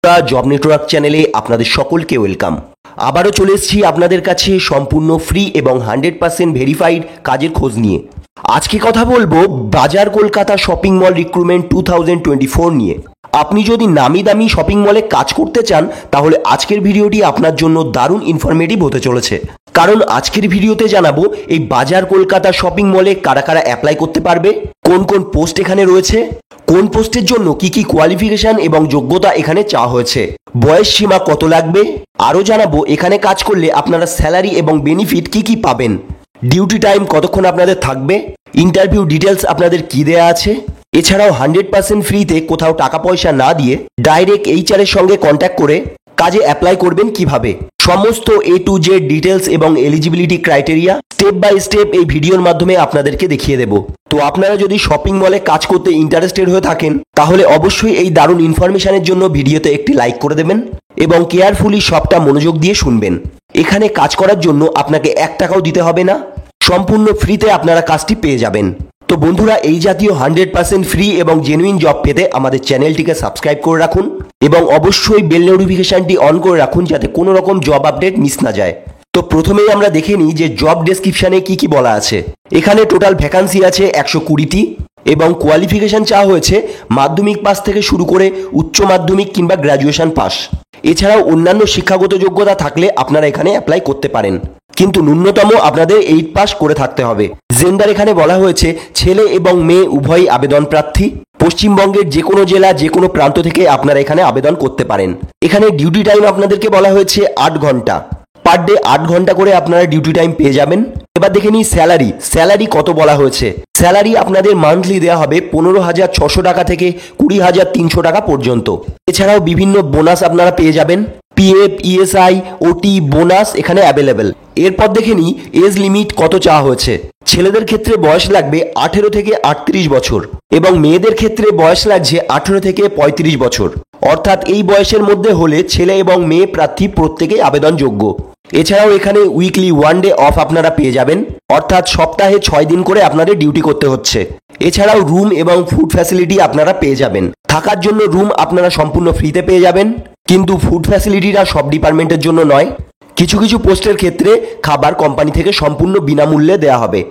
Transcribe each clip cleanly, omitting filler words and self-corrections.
Job network চ্যানেলে আপনাদের সকলকে ওয়েলকাম। আবারও চলে এসেছি আপনাদের কাছে সম্পূর্ণ ফ্রি এবং 100% ভেরিফাইড কাজের খোঁজ নিয়ে। আজকে কথা বলবো বাজার কলকাতা শপিং মল রিক্রুটমেন্ট 2024 নিয়ে। আপনি যদি নামি দামি শপিং মলে কাজ করতে চান তাহলে আজকের ভিডিওটি আপনার জন্য দারুণ ইনফরমেটিভ হতে চলেছে, কারণ আজকের ভিডিওতে জানাবো এই বাজার কলকাতা শপিং মলে কারা কারা অ্যাপ্লাই করতে পারবে, কোন কোন পোস্ট এখানে রয়েছে, কোন পোস্টের জন্য কি কি কোয়ালিফিকেশন এবং যোগ্যতা এখানে চাওয়া হয়েছে, বয়স সীমা কত লাগবে, আরও জানাবো এখানে কাজ করলে আপনারা স্যালারি এবং বেনিফিট কি কি পাবেন, ডিউটি টাইম কতক্ষণ আপনাদের থাকবে, ইন্টারভিউ ডিটেলস আপনাদের কি দেয়া আছে। এছাড়াও 100% ফ্রিতে কোথাও টাকা পয়সা না দিয়ে ডাইরেক্ট HR এর সঙ্গে কন্ট্যাক্ট করে কাজে অ্যাপ্লাই করবেন কিভাবে, সমস্ত A to Z ডিটেলস এবং eligibility criteria step by step এই ভিডিওর মাধ্যমে আপনাদেরকে দেখিয়ে দেব। তো আপনারা যদি শপিং মলে কাজ করতে ইন্টারেস্টেড হয়ে থাকেন তাহলে অবশ্যই এই দারুণ ইনফরমেশনের জন্য ভিডিওতে একটি লাইক করে দেবেন এবং কেয়ারফুলি সবটা মনোযোগ দিয়ে শুনবেন। এখানে কাজ করার জন্য আপনাকে 1 টাকাও দিতে হবে না, সম্পূর্ণ ফ্রিতে আপনারা কাজটি পেয়ে যাবেন। তো বন্ধুরা, এই জাতীয় 100% ফ্রি এবং জেনুইন জব পেতে আমাদের চ্যানেলটিকে সাবস্ক্রাইব করে রাখুন এবং অবশ্যই বেল নোটিফিকেশনটি অন করে রাখুন যাতে কোনো রকম জব আপডেট মিস না যায়। তো প্রথমেই আমরা দেখে নিই যে জব ডেসক্রিপশনে কি কি বলা আছে। এখানে টোটাল ভ্যাকান্সি আছে 120টি এবং কোয়ালিফিকেশন চাওয়া হয়েছে মাধ্যমিক পাস থেকে শুরু করে উচ্চ মাধ্যমিক কিংবা গ্র্যাজুয়েশন পাস। এছাড়াও অন্যান্য শিক্ষাগত যোগ্যতা থাকলে আপনারা এখানে অ্যাপ্লাই করতে পারেন, কিন্তু ন্যূনতম আপনাদের 8 পাস করে থাকতে হবে। জেন্ডার এখানে বলা হয়েছে ছেলে এবং মেয়ে উভয়ই আবেদন প্রার্থী। পশ্চিমবঙ্গের যে কোনো জেলা যে কোনো প্রান্ত থেকে আপনারা এখানে আবেদন করতে পারেন। এখানে ডিউটি টাইম আপনাদেরকে বলা হয়েছে 8 ঘন্টা, পার ডে 8 ঘন্টা করে আপনারা ডিউটি টাইম পেয়ে যাবেন। এবার দেখে নিই স্যালারি কত বলা হয়েছে। স্যালারি আপনাদের মান্থলি দেওয়া হবে 15,600 টাকা থেকে 20,300 টাকা পর্যন্ত। এছাড়াও বিভিন্ন বোনাস আপনারা পেয়ে যাবেন, PF, ESI, OT বোনাস এখানে অ্যাভেলেবেল। এরপর দেখে নিই এজ লিমিট কত চাওয়া হয়েছে। ছেলেদের ক্ষেত্রে বয়স লাগবে 18 থেকে 38 বছর এবং মেয়েদের ক্ষেত্রে বয়স লাগছে 18 থেকে 35 বছর। অর্থাৎ এই বয়সের মধ্যে হলে ছেলে এবং মেয়ে প্রার্থী প্রত্যেকেই আবেদনযোগ্য। এছাড়াও এখানে উইকলি 1 ডে অফ আপনারা পেয়ে যাবেন, অর্থাৎ সপ্তাহে 6 দিন করে আপনাদের ডিউটি করতে হচ্ছে। এছাড়াও রুম এবং ফুড ফ্যাসিলিটি আপনারা পেয়ে যাবেন। থাকার জন্য রুম আপনারা সম্পূর্ণ ফ্রিতে পেয়ে যাবেন, কিন্তু ফুড ফ্যাসিলিটিটা সব ডিপার্টমেন্টের জন্য নয়। কিছু কিছু পোস্টের ক্ষেত্রে খাবার কোম্পানি থেকে সম্পূর্ণ বিনামূল্যে দেওয়া হবে।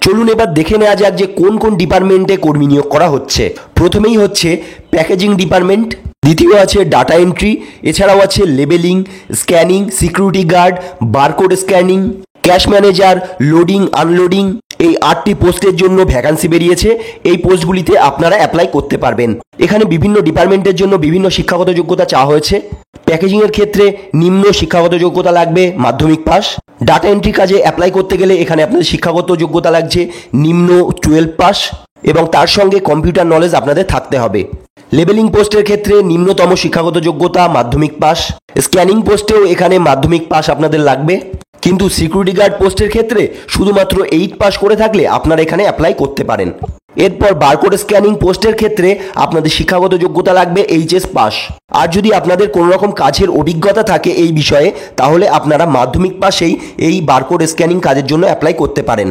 চলুন এবার দেখে নেওয়া যাক যে কোন কোন ডিপার্টমেন্টে কর্মী নিয়োগ করা হচ্ছে। প্রথমেই হচ্ছে প্যাকেজিং ডিপার্টমেন্ট, দ্বিতীয় আছে ডাটা এন্ট্রি, এছাড়াও আছে labelling, scanning, security guard, barcode scanning, cash manager, loading unloading. এই 8টি পোস্টের জন্য ভ্যাকান্সি বেরিয়েছে। এই পোস্টগুলিতে আপনারা অ্যাপ্লাই করতে পারবেন। এখানে বিভিন্ন ডিপার্টমেন্টের জন্য বিভিন্ন শিক্ষাগত যোগ্যতা চাওয়া হয়েছে। প্যাকেজিংয়ের ক্ষেত্রে নিম্ন শিক্ষাগত যোগ্যতা লাগবে মাধ্যমিক পাস। ডাটা এন্ট্রি কাজে অ্যাপ্লাই করতে গেলে এখানে আপনাদের শিক্ষাগত যোগ্যতা লাগছে নিম্ন 12 পাস এবং তার সঙ্গে কম্পিউটার নলেজ আপনাদের থাকতে হবে। লেবেলিং পোস্টের ক্ষেত্রে নিম্নতম শিক্ষাগত যোগ্যতা মাধ্যমিক পাস। স্ক্যানিং পোস্টেও এখানে মাধ্যমিক পাস আপনাদের লাগবে, কিন্তু সিকিউরিটি গার্ড পোস্টের ক্ষেত্রে শুধুমাত্র 8 পাস করে থাকলে আপনারা এখানে অ্যাপ্লাই করতে পারেন। এরপর বারকোড স্ক্যানিং পোস্টের ক্ষেত্রে আপনাদের শিক্ষাগত যোগ্যতা লাগবে HS পাস। আর যদি আপনাদের কোনো রকম কাজের অভিজ্ঞতা থাকে এই বিষয়ে তাহলে আপনারা মাধ্যমিক পাশেই এই বারকোড স্ক্যানিং কাজের জন্য অ্যাপ্লাই করতে পারেন।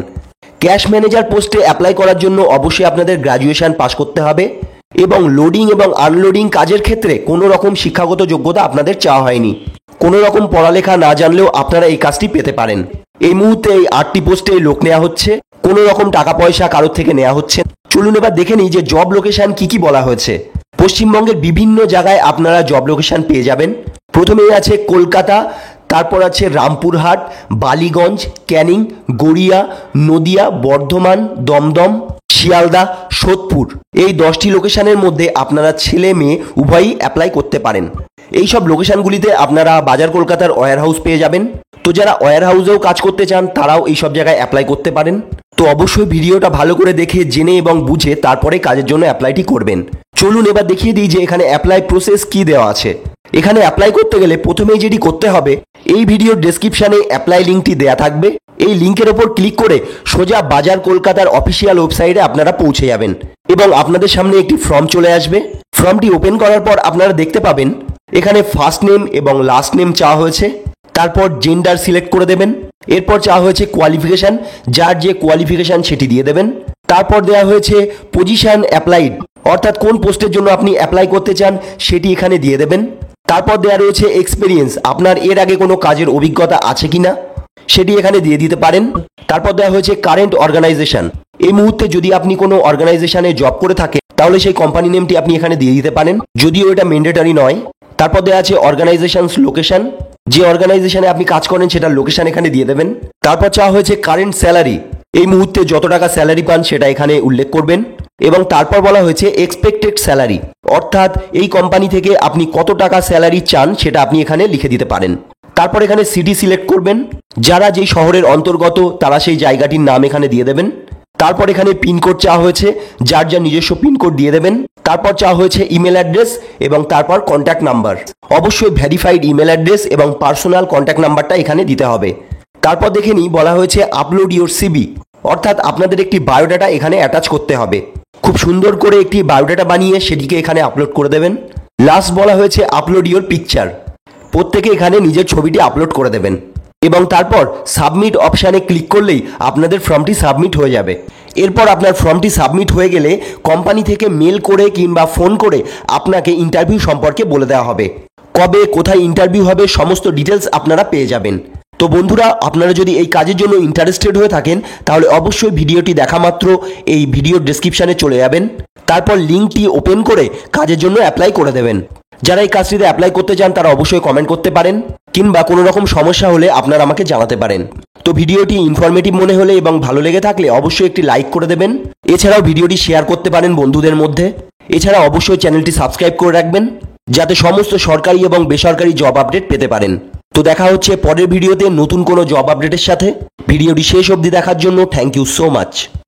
ক্যাশ ম্যানেজার পোস্টে অ্যাপ্লাই করার জন্য অবশ্যই আপনাদের গ্র্যাজুয়েশন পাস করতে হবে এবং লোডিং এবং আনলোডিং কাজের ক্ষেত্রে কোনো রকম শিক্ষাগত যোগ্যতা আপনাদের চাওয়া হয়নি। কোনো রকম পড়ালেখা না জানলেও আপনারা এই কাজটি পেতে পারেন। এই মুহূর্তে এই 8টি পোস্টে লোক নেওয়া হচ্ছে, কোনো রকম টাকা পয়সা কারোর থেকে নেওয়া হচ্ছে। চলুন এবার দেখে নিই যে জব লোকেশন কি কি বলা হয়েছে। পশ্চিমবঙ্গের বিভিন্ন জায়গায় আপনারা জব লোকেশন পেয়ে যাবেন। প্রথমেই আছে কলকাতা, তারপর আছে রামপুরহাট, বালিগঞ্জ, ক্যানিং, গড়িয়া, নদিয়া, বর্ধমান, দমদম, শিয়ালদা, সোদপুর। এই 10টি লোকেশনের মধ্যে আপনারা ছেলে মেয়ে উভয়ই অ্যাপ্লাই করতে পারেন। এই সব লোকেশনগুলিতে আপনারা বাজার কলকাতার ওয়্যার হাউস পেয়ে যাবেন। তো যারা ওয়্যার হাউসেও কাজ করতে চান তারাও এই সব জায়গায় অ্যাপ্লাই করতে পারেন। তো অবশ্যই ভিডিওটা ভালো করে দেখে জেনে এবং বুঝে তারপরে কাজের জন্য অ্যাপ্লাইটি করবেন। চলুন এবার দেখিয়ে দিই যে এখানে অ্যাপ্লাই প্রসেস কি দেওয়া আছে। এখানে অ্যাপ্লাই করতে গেলে প্রথমেই যেটি করতে হবে, এই ভিডিওর ডেসক্রিপশনে অ্যাপ্লাই লিঙ্কটি দেওয়া থাকবে। এই লিঙ্কের ওপর ক্লিক করে সোজা বাজার কলকাতার অফিসিয়াল ওয়েবসাইটে আপনারা পৌঁছে যাবেন এবং আপনাদের সামনে একটি ফর্ম চলে আসবে। ফর্মটি ওপেন করার পর আপনারা দেখতে পাবেন এখানে ফার্স্ট নেম এবং লাস্ট নেম চাওয়া হয়েছে। তারপর জেন্ডার সিলেক্ট করে দেবেন। এরপর চাওয়া হয়েছে কোয়ালিফিকেশান, যার যে কোয়ালিফিকেশান সেটি দিয়ে দেবেন। তারপর দেওয়া হয়েছে পজিশন অ্যাপ্লাইড, অর্থাৎ কোন পোস্টের জন্য আপনি অ্যাপ্লাই করতে চান সেটি এখানে দিয়ে দেবেন। তারপর দেওয়া রয়েছে এক্সপিরিয়েন্স, আপনার এর আগে কোনো কাজের অভিজ্ঞতা আছে কিনা সেটি এখানে দিয়ে দিতে পারেন। তারপর দেওয়া হয়েছে কারেন্ট অর্গানাইজেশন, এই মুহূর্তে যদি আপনি কোনো অর্গানাইজেশনে জব করে থাকেন তাহলে সেই কোম্পানি নেমটি আপনি এখানে দিয়ে দিতে পারেন, যদিও এটা ম্যান্ডেটরি নয়। তারপর দেওয়া আছে অর্গানাইজেশনস লোকেশন, যে অর্গানাইজেশনে আপনি কাজ করেন সেটার লোকেশন এখানে দিয়ে দেবেন। তারপর চাওয়া হয়েছে কারেন্ট স্যালারি, এই মুহূর্তে যত টাকা স্যালারি পান সেটা এখানে উল্লেখ করবেন। এবং তারপর বলা হয়েছে এক্সপেক্টেড স্যালারি, অর্থাৎ এই কোম্পানি থেকে আপনি কত টাকা স্যালারি চান সেটা আপনি এখানে লিখে দিতে পারেন। তারপর এখানে সিটি সিলেক্ট করবেন, যারা যেই শহরের অন্তর্গত তারা সেই জায়গাটির নাম এখানে দিয়ে দেবেন। তারপর এখানে পিনকোড চাওয়া হয়েছে, যার যা নিজস্ব পিনকোড দিয়ে দেবেন। তারপর চাওয়া হয়েছে ইমেল অ্যাড্রেস এবং তারপর কন্ট্যাক্ট নাম্বার, অবশ্যই ভেরিফাইড ইমেল অ্যাড্রেস এবং পার্সোনাল কন্ট্যাক্ট নাম্বারটা এখানে দিতে হবে। তারপর দেখে নিই, বলা হয়েছে আপলোড ইউর সিভি, অর্থাৎ আপনাদের একটি বায়োডাটা এখানে অ্যাটাচ করতে হবে। খুব সুন্দর করে একটি বায়োডাটা বানিয়ে সেটিকে এখানে আপলোড করে দেবেন। লাস্ট বলা হয়েছে আপলোড ইউর পিকচার, প্রত্যেকে এখানে নিজের ছবিটি আপলোড করে দেবেন এবং তারপর সাবমিট অপশানে ক্লিক করলেই আপনাদের ফর্মটি সাবমিট হয়ে যাবে। এরপর আপনার ফর্মটি সাবমিট হয়ে গেলে কোম্পানি থেকে মেল করে কিংবা ফোন করে আপনাকে ইন্টারভিউ সম্পর্কে বলে দেওয়া হবে, কবে কোথায় ইন্টারভিউ হবে সমস্ত ডিটেলস আপনারা পেয়ে যাবেন। তো বন্ধুরা, আপনারা যদি এই কাজের জন্য ইন্টারেস্টেড হয়ে থাকেন তাহলে অবশ্যই ভিডিওটি দেখা মাত্র এই ভিডিওর ডেসক্রিপশানে চলে যাবেন, তারপর লিঙ্কটি ওপেন করে কাজের জন্য অ্যাপ্লাই করে দেবেন। যারা এই কাজটিতে অ্যাপ্লাই করতে চান তারা অবশ্যই কমেন্ট করতে পারেন, কিংবা কোনো রকম সমস্যা হলে আপনারা আমাকে জানাতে পারেন। তো ভিডিওটি ইনফরমেটিভ মনে হলে এবং ভালো লেগে থাকলে অবশ্যই একটি লাইক করে দেবেন। এছাড়াও ভিডিওটি শেয়ার করতে পারেন বন্ধুদের মধ্যে। এছাড়া অবশ্যই চ্যানেলটি সাবস্ক্রাইব করে রাখবেন যাতে সমস্ত সরকারি এবং বেসরকারি জব আপডেট পেতে পারেন। তো দেখা হচ্ছে পরের ভিডিওতে নতুন কোনো জব আপডেটের সাথে। ভিডিওটি শেষ অবধি দেখার জন্য থ্যাংক ইউ সো মাচ।